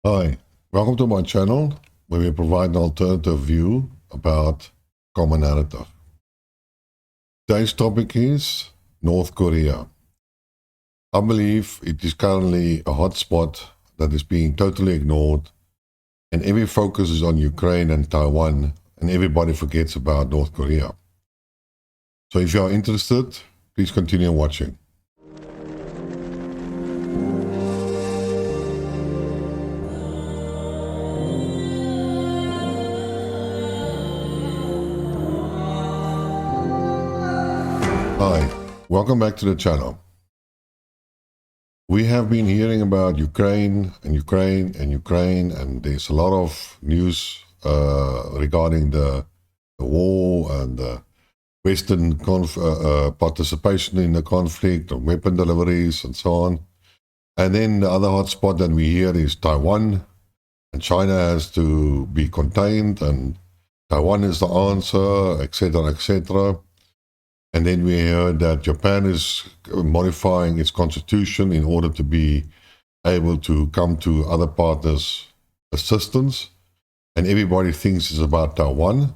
Hi, welcome to my channel where we provide an alternative view about common narrative. Today's topic is North Korea. I believe it is currently a hotspot that is being totally ignored, and every focus is on Ukraine and Taiwan, and everybody forgets about North Korea. So if you are interested, please continue watching. Hi, welcome back to the channel. We have been hearing about Ukraine, and there's a lot of news regarding the war and the Western participation in the conflict, and weapon deliveries, and so on. And then the other hotspot that we hear is Taiwan, and China has to be contained, and Taiwan is the answer, etc., etc. And then we heard that Japan is modifying its constitution in order to be able to come to other partners' assistance. And everybody thinks it's about Taiwan.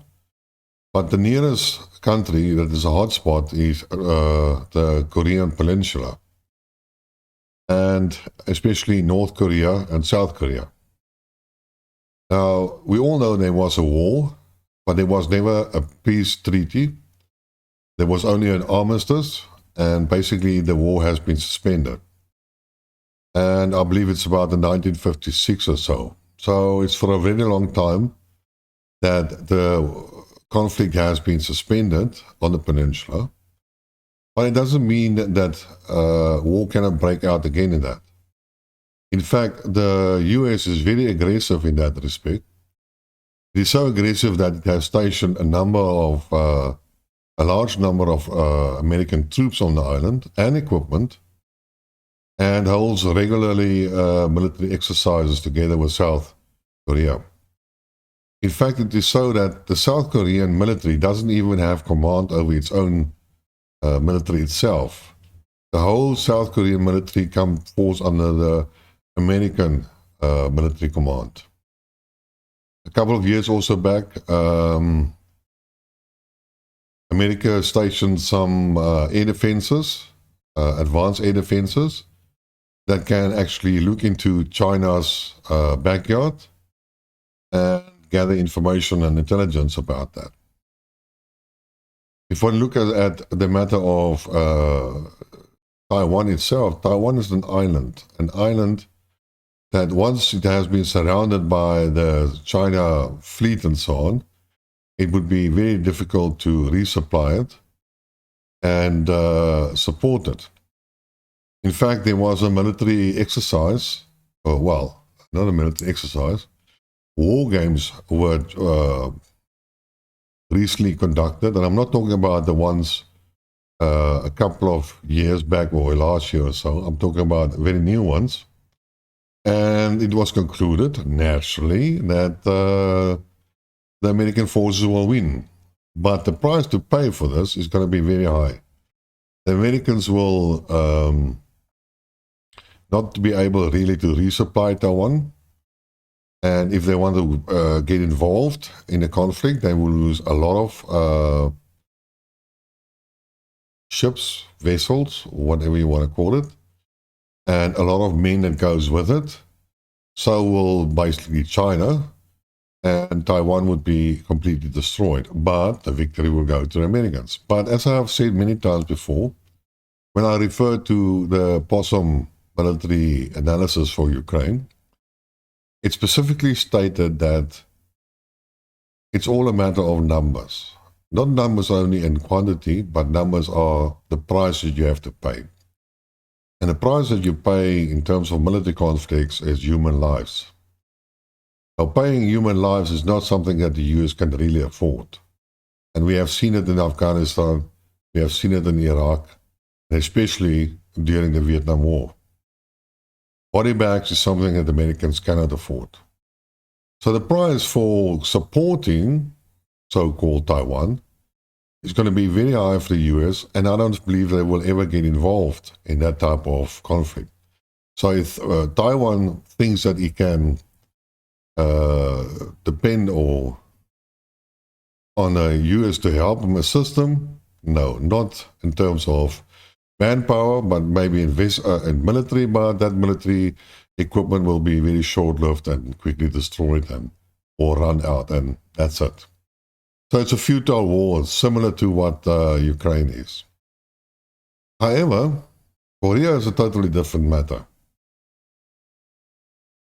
But the nearest country that is a hotspot is the Korean Peninsula, and especially North Korea and South Korea. Now, we all know there was a war, but there was never a peace treaty. There was only an armistice, and basically the war has been suspended. And I believe it's about the 1956 or so. So it's for a very long time that the conflict has been suspended on the peninsula. But it doesn't mean that war cannot break out again in that. In fact, the US is very aggressive in that respect. It is so aggressive that it has stationed a large number of American troops on the island and equipment, and holds regularly military exercises together with South Korea. In fact, it is so that the South Korean military doesn't even have command over its own military itself. The whole South Korean military falls under the American military command. A couple of years also back, America stationed some air defenses, advanced air defenses, that can actually look into China's backyard and gather information and intelligence about that. If one look at the matter of Taiwan itself, Taiwan is an island that once it has been surrounded by the China fleet and so on, it would be very difficult to resupply it and support it. In fact, there was a military exercise, well, not a military exercise, war games were recently conducted, and I'm not talking about the ones a couple of years back or last year or so. I'm talking about very new ones. And it was concluded, naturally, that the American forces will win. But the price to pay for this is going to be very high. The Americans will not be able really to resupply Taiwan. And if they want to get involved in the conflict, they will lose a lot of ships, vessels, whatever you want to call it, and a lot of men that goes with it. So will basically China, and Taiwan would be completely destroyed, but the victory will go to the Americans. But as I have said many times before, when I refer to the POSUM military analysis for Ukraine, it specifically stated that it's all a matter of numbers. Not numbers only in quantity, but numbers are the prices you have to pay. And the price that you pay in terms of military conflicts is human lives. Now, paying human lives is not something that the US can really afford. And we have seen it in Afghanistan, we have seen it in Iraq, and especially during the Vietnam War. Body bags is something that Americans cannot afford. So the price for supporting so-called Taiwan is going to be very high for the US, and I don't believe they will ever get involved in that type of conflict. So if Taiwan thinks that it can depend on the US to help them assist them? No, not in terms of manpower, but maybe invest in military, but that military equipment will be very short-lived and quickly destroyed or run out, and that's it. So it's a futile war, similar to what Ukraine is. However, Korea is a totally different matter.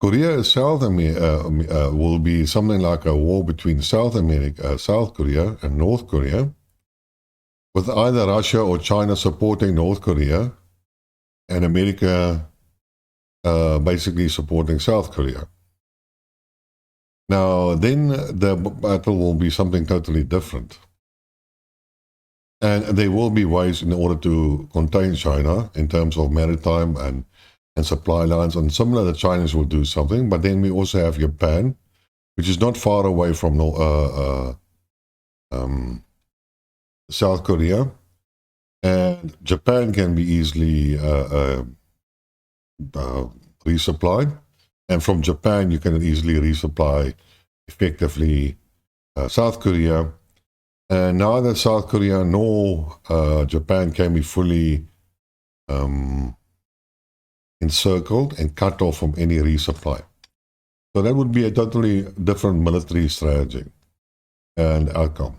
Korea itself will be something like a war between South Korea and North Korea, with either Russia or China supporting North Korea and America basically supporting South Korea. Now, then the battle will be something totally different. And there will be ways in order to contain China in terms of maritime and supply lines. And similar, the Chinese will do something. But then we also have Japan, which is not far away from South Korea. And Japan can be easily resupplied. And from Japan, you can easily resupply effectively South Korea. And neither South Korea nor Japan can be fully encircled and cut off from any resupply. So that would be a totally different military strategy and outcome.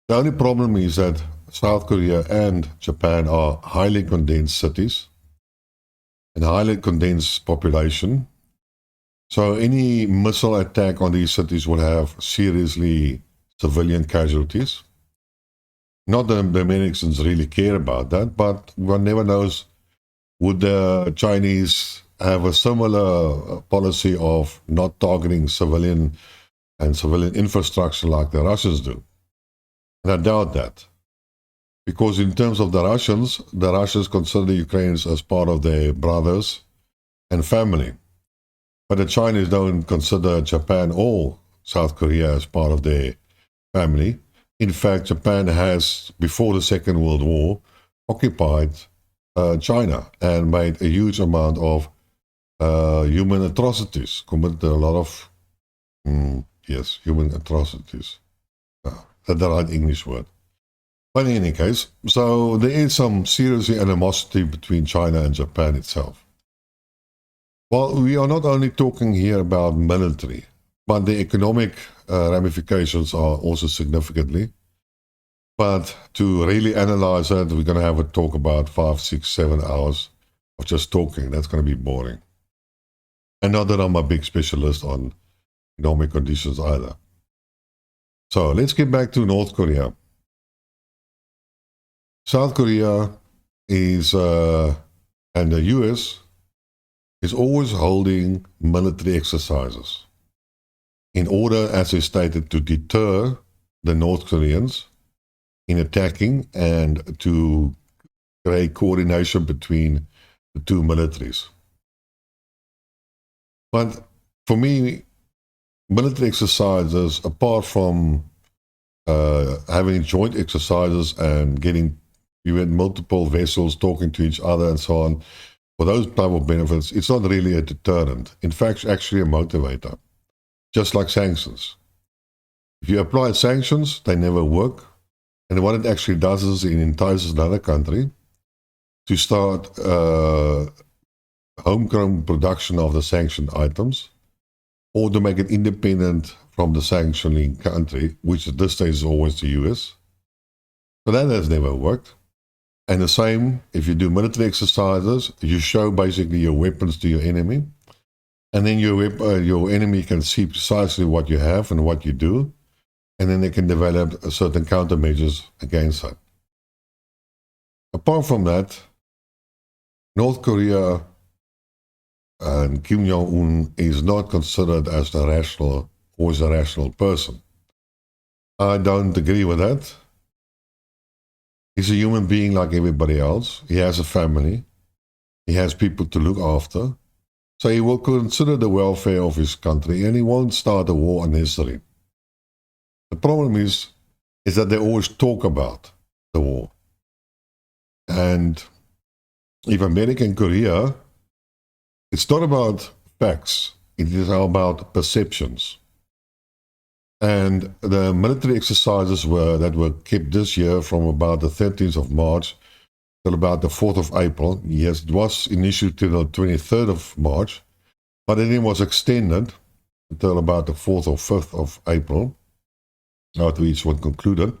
The only problem is that South Korea and Japan are highly condensed cities and highly condensed population. So any missile attack on these cities will have seriously civilian casualties. Not that the Americans really care about that, but one never knows. Would the Chinese have a similar policy of not targeting civilian infrastructure like the Russians do? And I doubt that. Because in terms of the Russians consider the Ukrainians as part of their brothers and family. But the Chinese don't consider Japan or South Korea as part of their family. In fact, Japan has, before the Second World War, occupied China and made a huge amount of human atrocities, committed a lot of, human atrocities. That's the right English word. But in any case, so there is some serious animosity between China and Japan itself. Well, we are not only talking here about military, but the economic ramifications are also significantly. But to really analyze it, we're going to have a talk about 5, 6, 7 hours of just talking. That's going to be boring. And not that I'm a big specialist on economic conditions either. So let's get back to North Korea. South Korea is, and the US, is always holding military exercises in order, as I stated, to deter the North Koreans in attacking and to create coordination between the two militaries. But for me, military exercises, apart from having joint exercises and getting even multiple vessels talking to each other and so on, for those type of benefits, it's not really a deterrent. In fact, it's actually a motivator, just like sanctions. If you apply sanctions, they never work. And what it actually does is it entices another country to start homegrown production of the sanctioned items, or to make it independent from the sanctioning country, which at this stage is always the US. So that has never worked. And the same, if you do military exercises, you show basically your weapons to your enemy, and then your enemy can see precisely what you have and what you do, and then they can develop certain countermeasures against that. Apart from that, North Korea and Kim Jong-un is not considered as a rational person. I don't agree with that. He's a human being like everybody else. He has a family. He has people to look after. So he will consider the welfare of his country, and he won't start a war unnecessary. The problem is that they always talk about the war. And if America and Korea, it's not about facts. It is about perceptions. And the military exercises that were kept this year from about the 13th of March till about the 4th of April. Yes, it was initially till the 23rd of March, but then it was extended until about the 4th or 5th of April, after each one concluded.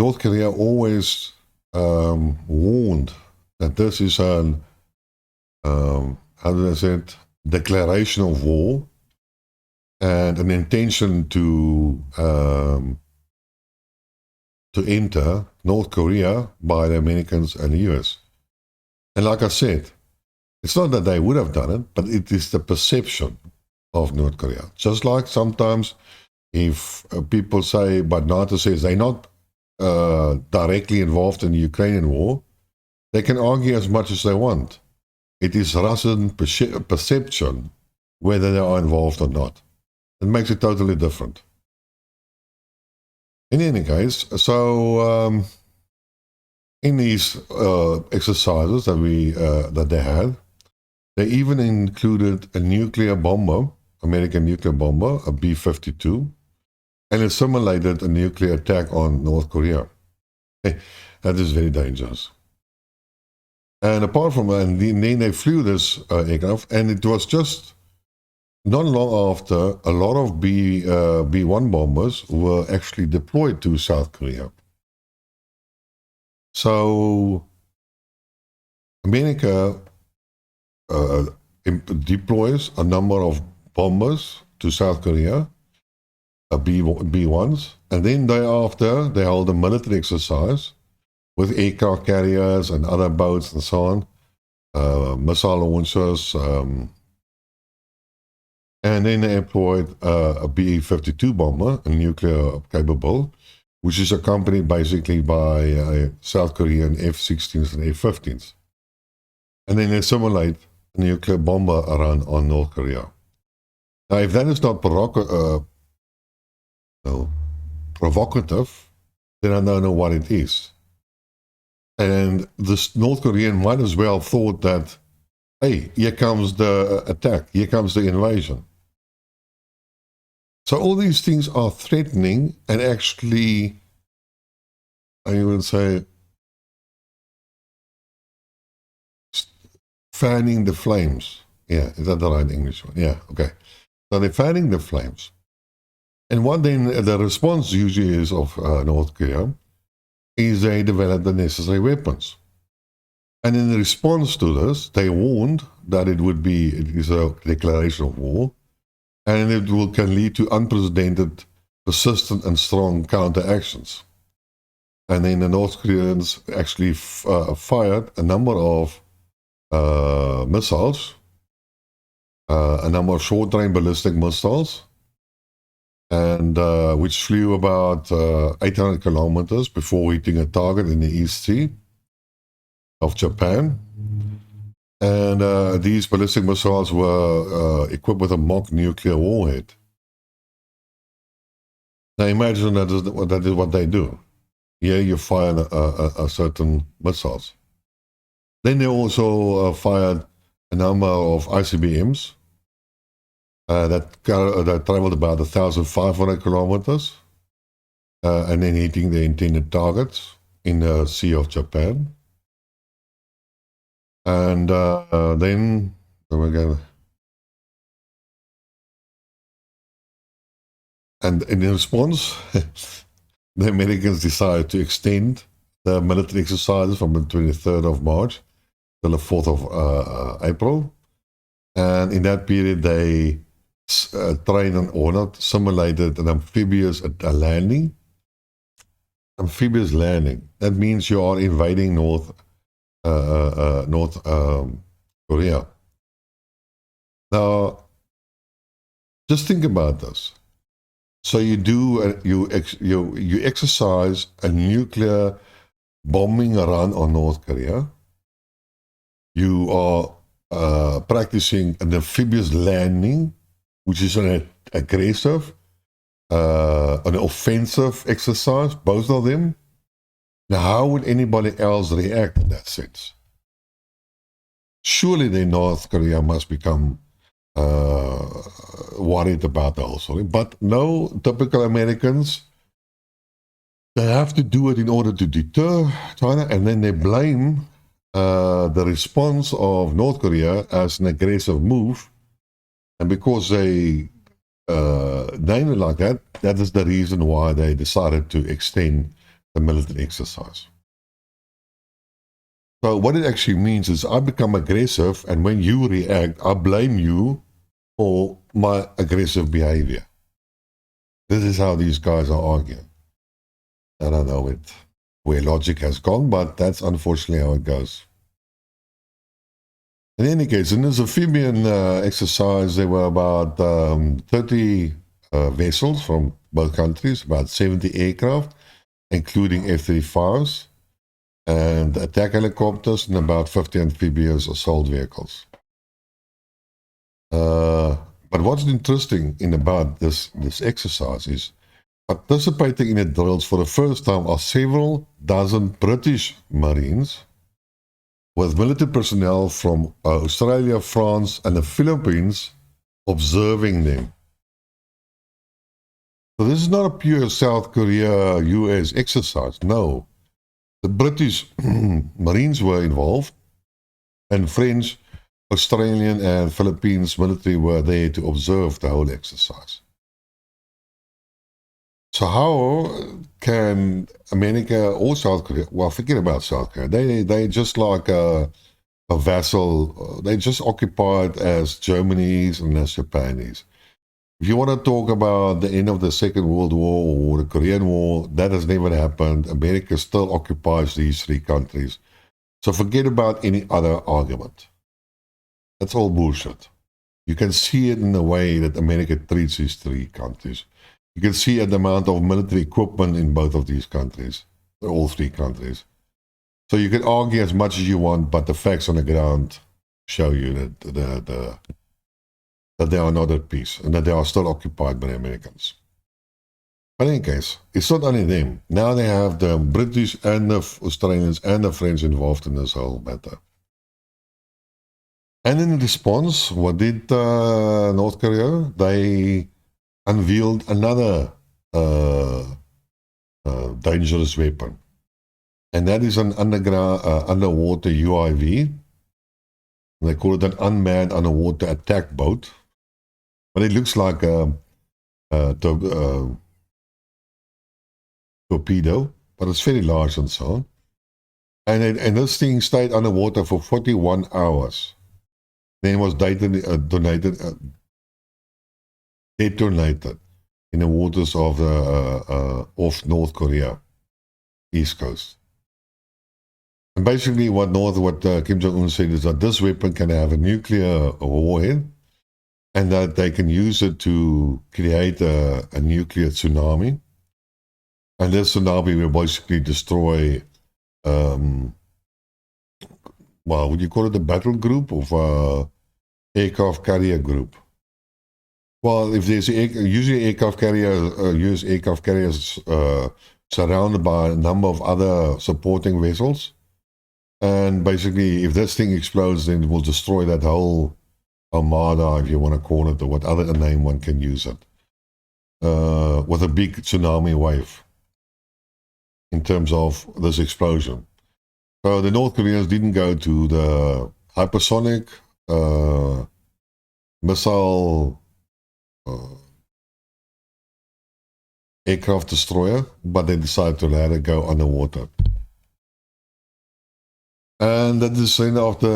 North Korea always warned that this is an, how do I say it, declaration of war and an intention to enter North Korea by the Americans and the US. And like I said, it's not that they would have done it, but it is the perception of North Korea. Just like sometimes if people say, but NATO says they're not directly involved in the Ukrainian war, they can argue as much as they want. It is Russian perception whether they are involved or not. It makes it totally different. In any case, so in these exercises that they had, they even included a nuclear bomber, American nuclear bomber, a B-52, and it simulated a nuclear attack on North Korea. That is very dangerous. And apart from that, and then they flew this aircraft, and it was just not long after a lot of B-1 bombers were actually deployed to South Korea. So America deploys a number of bombers to South Korea, B-1s, and then thereafter they hold a military exercise with aircraft carriers and other boats and so on, missile launchers, and then they employed a B-52 bomber, a nuclear capable, which is accompanied basically by South Korean F-16s and F-15s. And then they simulate a nuclear bomber around on North Korea. Now, if that is not provocative, then I don't know what it is. And this North Korean might as well thought that, hey, here comes the attack, here comes the invasion. So all these things are threatening and actually, I would say, fanning the flames. Yeah, is that the right English one? Yeah, okay. So they're fanning the flames. And what then the response usually is of North Korea is they develop the necessary weapons. And in response to this, they warned that it is a declaration of war, and it can lead to unprecedented, persistent, and strong counteractions. And then the North Koreans actually fired a number of missiles, a number of short-range ballistic missiles, and which flew about 800 kilometers before hitting a target in the East Sea of Japan. And these ballistic missiles were equipped with a mock nuclear warhead. Now imagine that is what they do. Here you fire a certain missiles. Then they also fired a number of ICBMs that traveled about 1,500 kilometers and then hitting the intended targets in the Sea of Japan. And then, and in response, the Americans decided to extend the military exercises from the 23rd of March till the 4th of April. And in that period, they trained or not simulated an amphibious landing. Amphibious landing. That means you are invading North Korea. Now, just think about this. So you exercise a nuclear bombing run on North Korea. You are practicing an amphibious landing, which is an aggressive, an offensive exercise, both of them. Now, how would anybody else react in that sense? surely then North Korea must become worried about the whole story. But no, typical Americans, they have to do it in order to deter China, and then they blame the response of North Korea as an aggressive move. And because they name it like that, that is the reason why they decided to extend the military exercise. So what it actually means is I become aggressive, and when you react, I blame you for my aggressive behavior. This is how these guys are arguing. I don't know where logic has gone, but that's unfortunately how it goes. In any case, in this amphibian exercise, there were about 30 vessels from both countries, about 70 aircraft, including F-35s, and attack helicopters, and about 50 amphibious assault vehicles. But what's interesting about this exercise is participating in the drills for the first time are several dozen British Marines with military personnel from Australia, France, and the Philippines observing them. So this is not a pure South Korea, US exercise. No. The British Marines were involved, and French, Australian, and Philippines military were there to observe the whole exercise. So how can America or South Korea, well, forget about South Korea, they just like a vassal, they just occupied as Germany's and as Japanese. If you want to talk about the end of the Second World War or the Korean War, that has never happened. America still occupies these three countries. So forget about any other argument. That's all bullshit. You can see it in the way that America treats these three countries. You can see the amount of military equipment in both of these countries, all three countries. So you can argue as much as you want, but the facts on the ground show you that they are not at peace and that they are still occupied by the Americans. But in any case, it's not only them. Now they have the British and the Australians and the French involved in this whole matter. And in response, what did North Korea? They unveiled another dangerous weapon, and that is an underwater UIV. They call it an unmanned underwater attack boat, but it looks like a torpedo, but it's very large and so on. And this thing stayed underwater for 41 hours. Then it was detonated in the waters of off North Korea, East Coast. And basically what Kim Jong-un said is that this weapon can have a nuclear warhead, and that they can use it to create a nuclear tsunami. And this tsunami will basically destroy, well, would you call it a battle group or aircraft carrier group? Well, if there's usually aircraft carriers surrounded by a number of other supporting vessels, and basically, if this thing explodes, then it will destroy that whole armada, if you want to call it, or what other name one can use it, with a big tsunami wave in terms of this explosion. So the North Koreans didn't go to the hypersonic missile aircraft destroyer, but they decided to let it go underwater. And that is then after,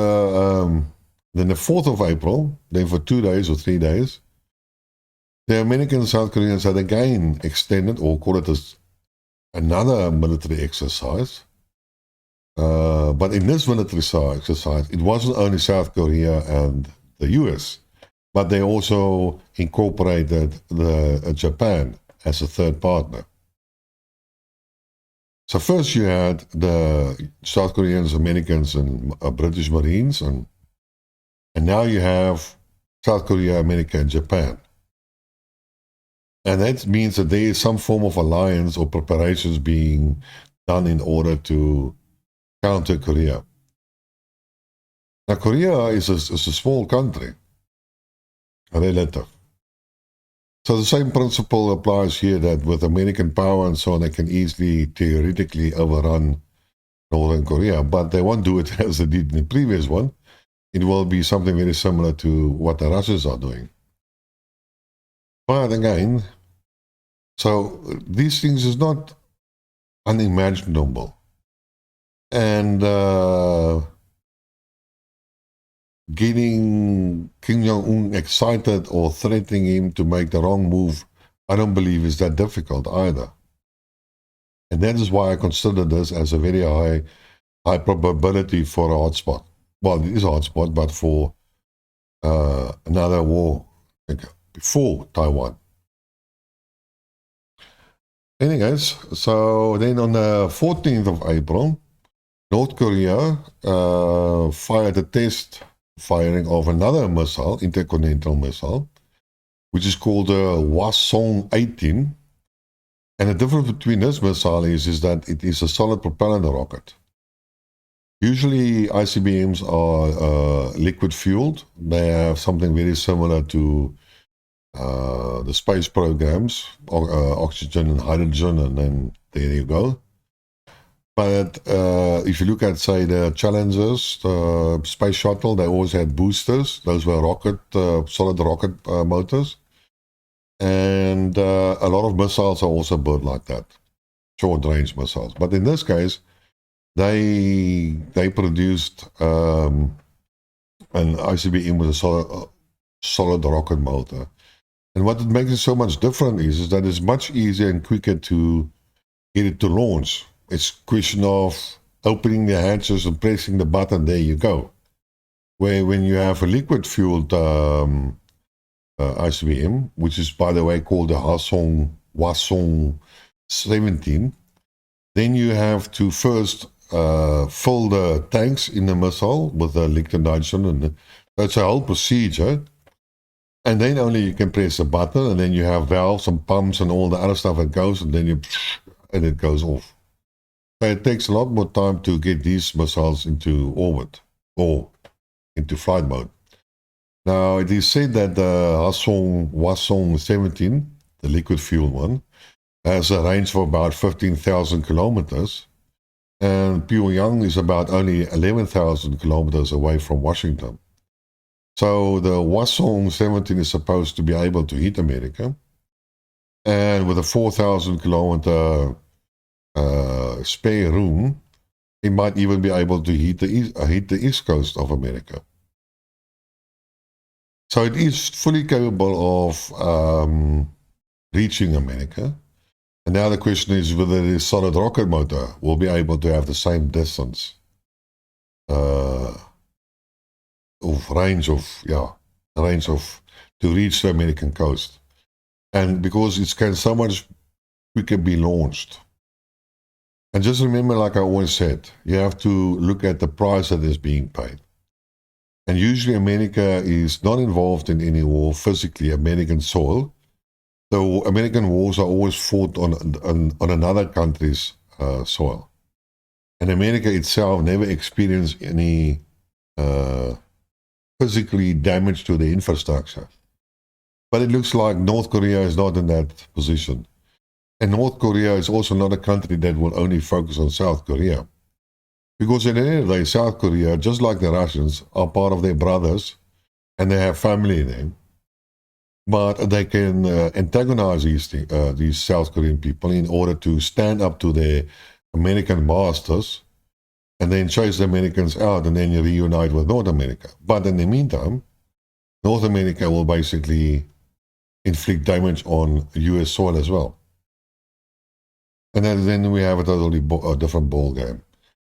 then the 4th of April, then for 2 days or 3 days, the American and South Koreans had again extended, or call it as another military exercise. But in this military exercise, it wasn't only South Korea and the US, but they also incorporated Japan as a third partner. So first you had the South Koreans, Americans, and British Marines, and now you have South Korea, America, and Japan. And that means that there is some form of alliance or preparations being done in order to counter Korea. Now, Korea is a small country, relative. So the same principle applies here, that with American power and so on, they can easily, theoretically, overrun Northern Korea, but they won't do it as they did in the previous one. It will be something very similar to what the Russians are doing. But again, so these things is not unimaginable. And getting Kim Jong-un excited or threatening him to make the wrong move, I don't believe is that difficult either. And that is why I consider this as a very high probability for a hotspot. Well, it is a hotspot, but for another war before Taiwan. Anyways, so then on the 14th of April, North Korea fired a test firing of another missile, intercontinental missile, which is called the Hwasong-18. And the difference between this missile is that it is a solid propellant rocket. Usually ICBMs are liquid fueled. They have something very similar to the space programs, oxygen and hydrogen, and then there you go. But if you look at, say, the Challengers, the space shuttle, they always had boosters. Those were solid rocket motors. And a lot of missiles are also built like that, short-range missiles. But in this case, they produced an ICBM with a solid rocket motor. And what it makes it so much different is that it's much easier and quicker to get it to launch. It's a question of opening the hatches and pressing the button, there you go. Where when you have a liquid-fueled ICBM, which is, by the way, called the Hwasong-17, then you have to first fill the tanks in the missile with the liquid nitrogen, and that's a whole procedure. And then only you can press a button, and then you have valves and pumps and all the other stuff that goes, and then and it goes off. So it takes a lot more time to get these missiles into orbit or into flight mode. Now, it is said that the Hwasong-17, the liquid fuel one, has a range of about 15,000 kilometers, and Pyongyang is about only 11,000 kilometers away from Washington. So the Hwasong-17 is supposed to be able to hit America, and with a 4,000 kilometer spare room, it might even be able to hit the east coast of America. So it is fully capable of reaching America. And now the question is whether this solid rocket motor will be able to have the same distance range to reach the American coast. And because it can so much quicker be launched. And just remember, like I always said, you have to look at the price that is being paid. And usually America is not involved in any war physically, American soil. So American wars are always fought on another country's soil. And America itself never experienced any physically damage to the infrastructure. But it looks like North Korea is not in that position. And North Korea is also not a country that will only focus on South Korea. Because at the end of the day, South Korea, just like the Russians, are part of their brothers, and they have family in them. But they can antagonize these South Korean people in order to stand up to their American masters, and then chase the Americans out, and then you reunite with North America. But in the meantime, North America will basically inflict damage on US soil as well. And then we have a totally different ball game.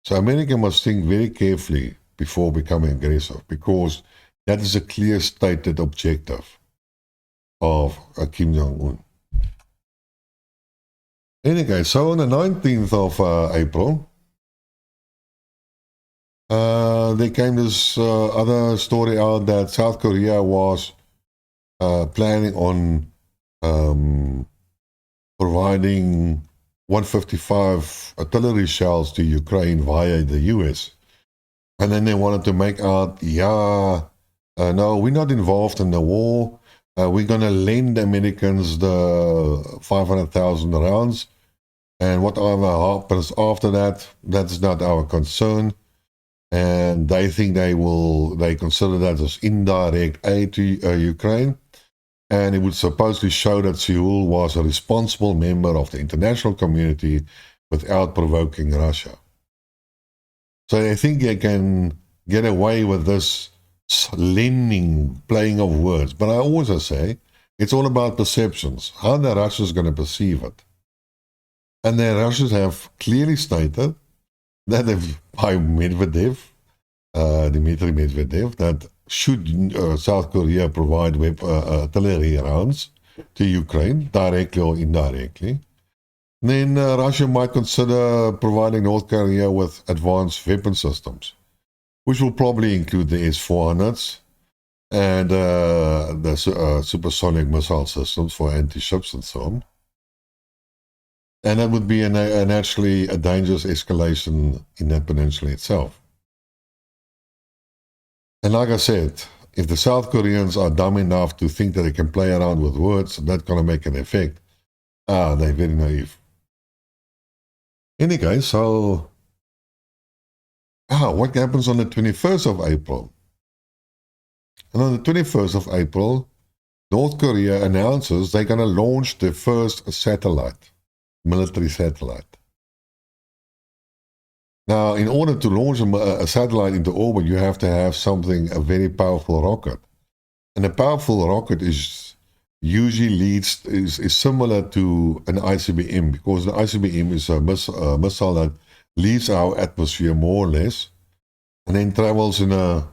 So America must think very carefully before becoming aggressive, because that is a clear stated objective of Kim Jong-un. Anyway, so on the 19th of April, there came this other story out that South Korea was planning on providing 155 artillery shells to Ukraine via the US. And then they wanted to make out, no, we're not involved in the war. We're going to lend the Americans the 500,000 rounds. And whatever happens after that, that's not our concern. And they think they consider that as indirect aid to Ukraine. And it would supposedly show that Seoul was a responsible member of the international community without provoking Russia. So I think they can get away with this lending, playing of words. But I always say, it's all about perceptions. How the Russians going to perceive it. And the Russians have clearly stated that by Medvedev, Dmitry Medvedev, that should South Korea provide artillery rounds to Ukraine, directly or indirectly, then Russia might consider providing North Korea with advanced weapon systems, which will probably include the S-400s and the supersonic missile systems for anti-ships and so on. And that would be naturally a dangerous escalation in that peninsula itself. And like I said, if the South Koreans are dumb enough to think that they can play around with words, that's going to make an effect. They're very naive. Anyway, so what happens on the 21st of April? And on the 21st of April, North Korea announces they're going to launch their first satellite, military satellite. Now, in order to launch a satellite into orbit, you have to have a very powerful rocket. And a powerful rocket is similar to an ICBM, because the ICBM is a missile that leaves our atmosphere more or less, and then travels in a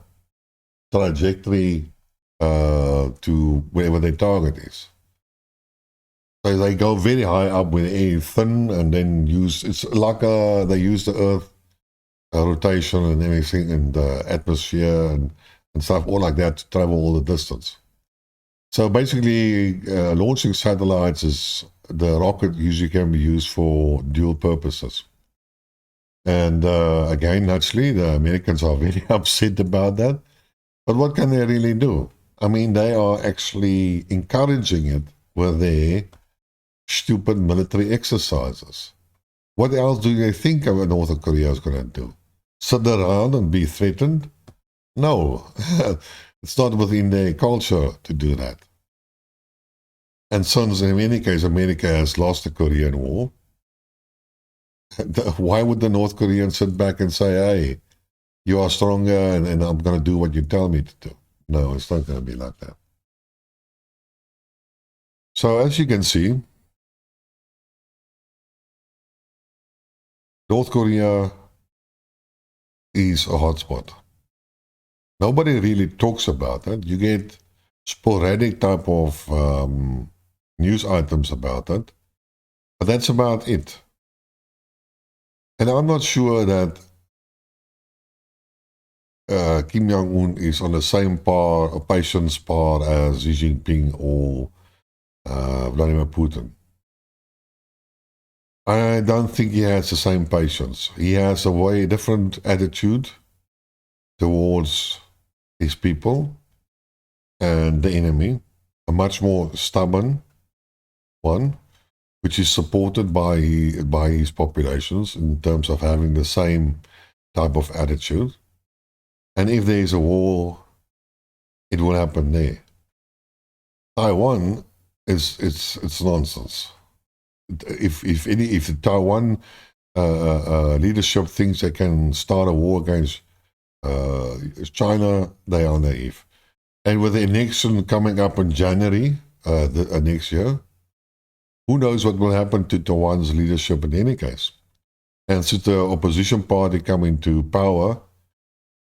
trajectory to wherever their target is. So they go very high up with air thin, and then it's like they use the Earth rotation and everything, and the atmosphere and stuff, all like that, to travel all the distance. So basically, launching satellites the rocket usually can be used for dual purposes. And again, naturally, the Americans are very upset about that. But what can they really do? I mean, they are actually encouraging it with their stupid military exercises. What else do they think North Korea is going to do? Sit around and be threatened? No, it's not within their culture to do that. And since in any case America has lost the Korean War, why would the North Koreans sit back and say, hey, you are stronger and I'm going to do what you tell me to do? No, it's not going to be like that. So as you can see, North Korea is a hotspot. Nobody really talks about it. You get sporadic type of news items about it, but that's about it. And I'm not sure that Kim Jong-un is on the same patience par as Xi Jinping or Vladimir Putin. I don't think he has the same patience. He has a way different attitude towards his people and the enemy, a much more stubborn one, which is supported by his populations in terms of having the same type of attitude. And if there is a war, it will happen there. Taiwan it's nonsense. If the Taiwan leadership thinks they can start a war against China, they are naive. And with the election coming up in January next year, who knows what will happen to Taiwan's leadership in any case. And should the opposition party come into power,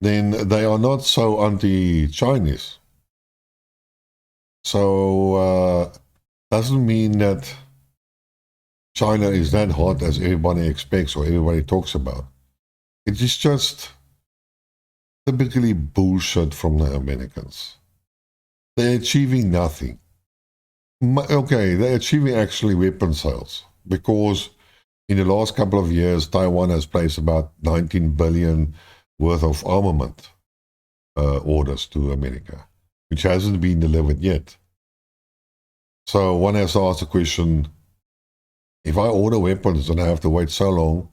then they are not so anti-Chinese. So doesn't mean that China is that hot as everybody expects or everybody talks about. It is just typically bullshit from the Americans. They're achieving nothing. Okay, they're achieving actually weapon sales, because in the last couple of years, Taiwan has placed about $19 billion worth of armament orders to America, which hasn't been delivered yet. So one has to ask the question, if I order weapons and I have to wait so long,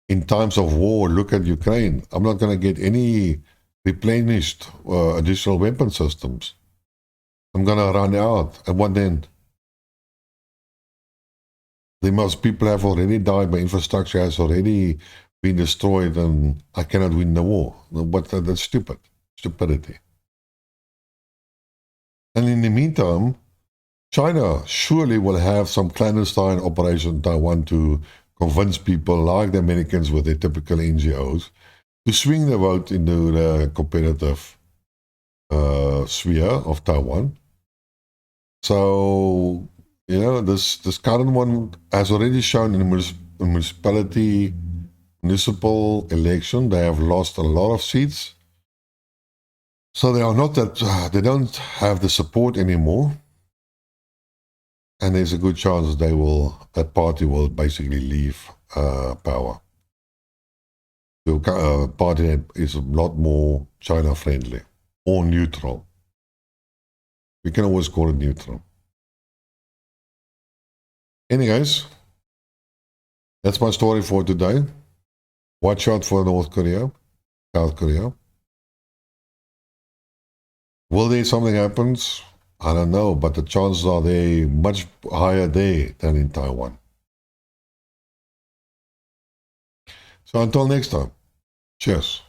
in times of war, look at Ukraine. I'm not going to get any replenished additional weapon systems. I'm going to run out. And what then? People have already died, my infrastructure has already been destroyed, and I cannot win the war. But that's stupidity. And in the meantime, China surely will have some clandestine operation in Taiwan to convince people like the Americans with their typical NGOs to swing the vote into the competitive sphere of Taiwan. So, this current one has already shown in the municipal election, they have lost a lot of seats. So they are not that, they don't have the support anymore. And there's a good chance that party will basically leave power. The party that is a lot more China friendly or neutral. We can always call it neutral. Anyways, that's my story for today. Watch out for South Korea. Will there something happen? I don't know, but the chances are they much higher there than in Taiwan. So until next time, cheers.